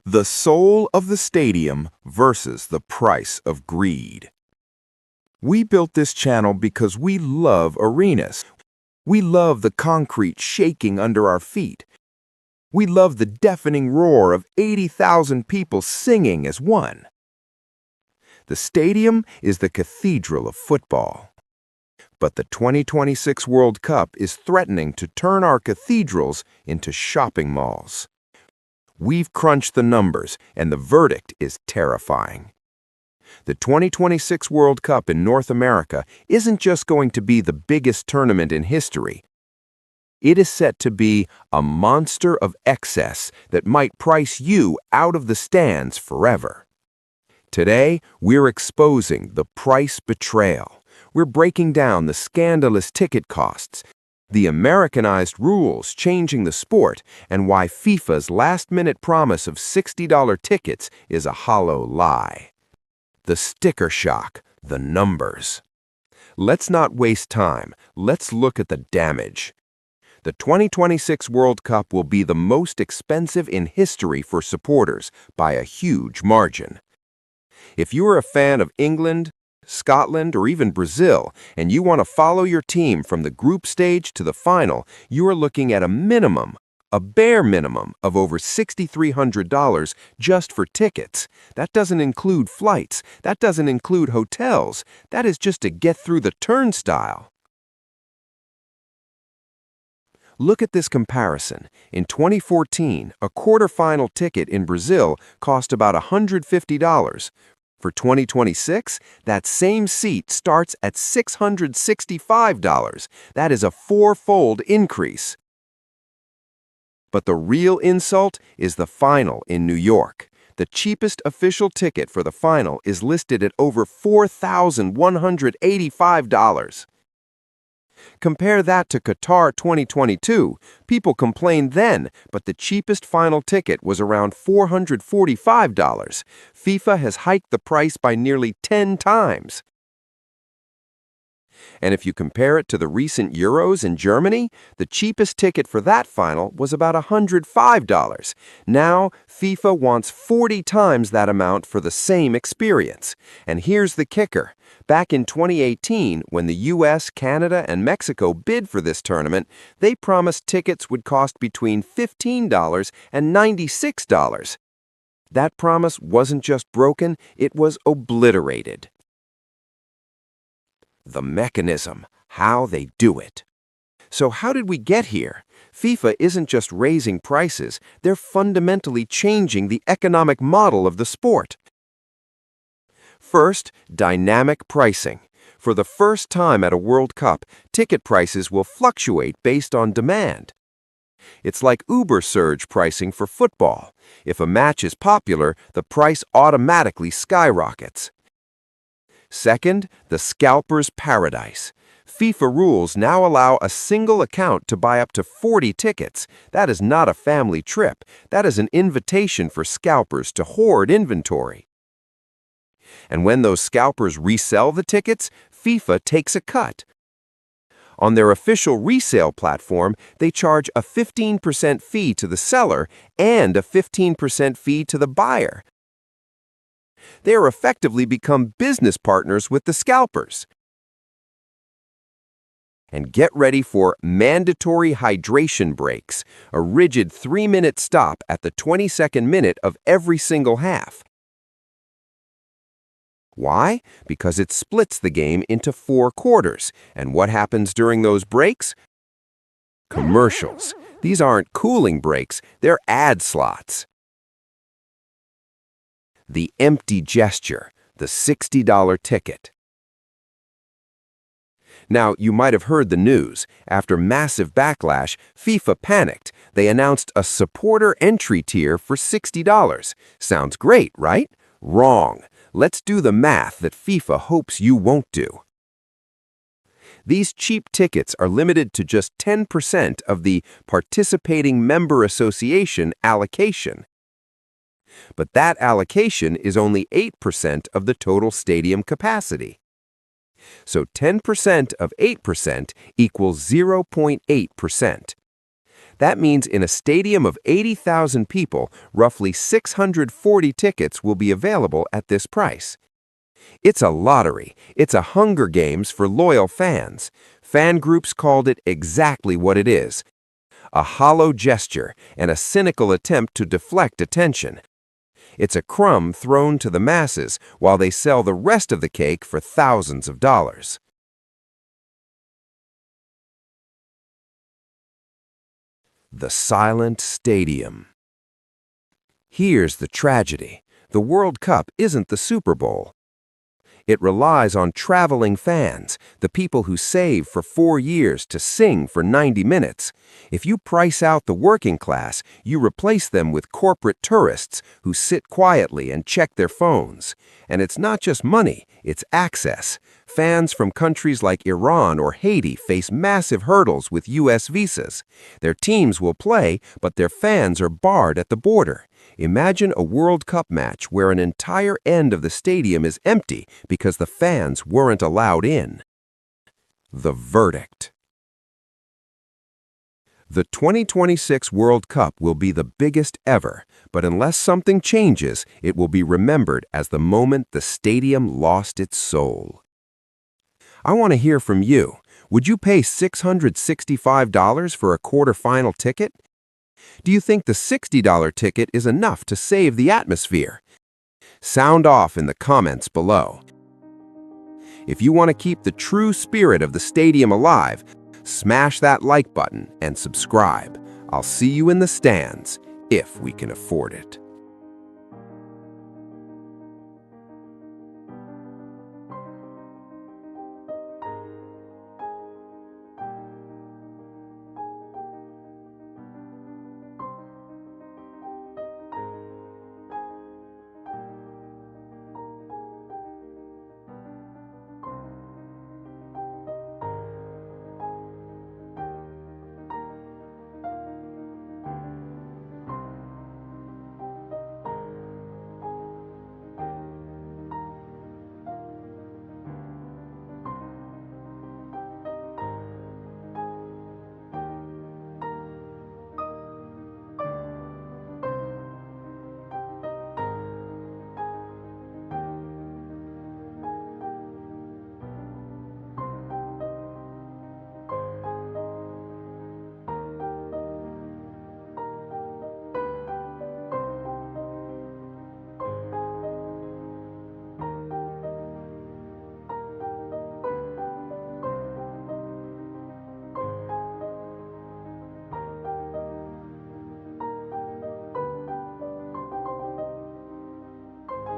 The soul of the stadium versus the price of greed. We built this channel because we love arenas. We love the concrete shaking under our feet. We love the deafening roar of 80,000 people singing as one. The stadium is the cathedral of football. But the 2026 World Cup is threatening to turn our cathedrals into shopping malls. We've crunched the numbers, and the verdict is terrifying. The 2026 World Cup in North America isn't just going to be the biggest tournament in history. It is set to be a monster of excess that might price you out of the stands forever. Today, we're exposing the price betrayal. We're breaking down the scandalous ticket costs, the Americanized rules changing the sport, and why FIFA's last-minute promise of $60 tickets is a hollow lie. The sticker shock, the numbers. Let's not waste time. Let's look at the damage. The 2026 World Cup will be the most expensive in history for supporters by a huge margin. If you are a fan of England, Scotland, or even Brazil, and you want to follow your team from the group stage to the final, you are looking at a bare minimum of over $6,300 just for tickets. That doesn't include flights. That doesn't include hotels. That is just to get through the turnstile. Look at this comparison. In 2014, a quarterfinal ticket in Brazil cost about $150. For 2026, that same seat starts at $665. That is a four-fold increase. But the real insult is the final in New York. The cheapest official ticket for the final is listed at over $4,185. Compare that to Qatar 2022. People complained then, but the cheapest final ticket was around $445. FIFA has hiked the price by nearly 10 times. And if you compare it to the recent Euros in Germany, the cheapest ticket for that final was about $105. Now, FIFA wants 40 times that amount for the same experience. And here's the kicker. Back in 2018, when the US, Canada, and Mexico bid for this tournament, they promised tickets would cost between $15 and $96. That promise wasn't just broken, it was obliterated. The mechanism, how they do it. So how did we get here? FIFA isn't just raising prices, they're fundamentally changing the economic model of the sport. First, dynamic pricing. For the first time at a World Cup, ticket prices will fluctuate based on demand. It's like Uber surge pricing for football. If a match is popular, the price automatically skyrockets. Second, the scalper's paradise. FIFA rules now allow a single account to buy up to 40 tickets. That is not a family trip. That is an invitation for scalpers to hoard inventory. And when those scalpers resell the tickets, FIFA takes a cut. On their official resale platform, they charge a 15% fee to the seller and a 15% fee to the buyer. They are effectively become business partners with the scalpers. And get ready for mandatory hydration breaks, a rigid 3-minute stop at the 22nd minute of every single half. Why? Because it splits the game into 4 quarters. And what happens during those breaks? Commercials. These aren't cooling breaks, they're ad slots. The empty gesture, the $60 ticket. Now, you might have heard the news. After massive backlash, FIFA panicked. They announced a supporter entry tier for $60. Sounds great, right? Wrong. Let's do the math that FIFA hopes you won't do. These cheap tickets are limited to just 10% of the participating member association allocation. But that allocation is only 8% of the total stadium capacity. So 10% of 8% equals 0.8%. That means in a stadium of 80,000 people, roughly 640 tickets will be available at this price. It's a lottery. It's a Hunger Games for loyal fans. Fan groups called it exactly what it is: a hollow gesture and a cynical attempt to deflect attention. It's a crumb thrown to the masses while they sell the rest of the cake for thousands of dollars. The silent stadium. Here's the tragedy. The World Cup isn't the Super Bowl. It relies on traveling fans, the people who save for 4 years to sing for 90 minutes. If you price out the working class, you replace them with corporate tourists who sit quietly and check their phones. And it's not just money, it's access. Fans from countries like Iran or Haiti face massive hurdles with U.S. visas. Their teams will play, but their fans are barred at the border. Imagine a World Cup match where an entire end of the stadium is empty because the fans weren't allowed in. The verdict. The 2026 World Cup will be the biggest ever, but unless something changes, it will be remembered as the moment the stadium lost its soul. I want to hear from you. Would you pay $665 for a quarterfinal ticket? Do you think the $60 ticket is enough to save the atmosphere? Sound off in the comments below. If you want to keep the true spirit of the stadium alive, smash that like button and subscribe. I'll see you in the stands, if we can afford it.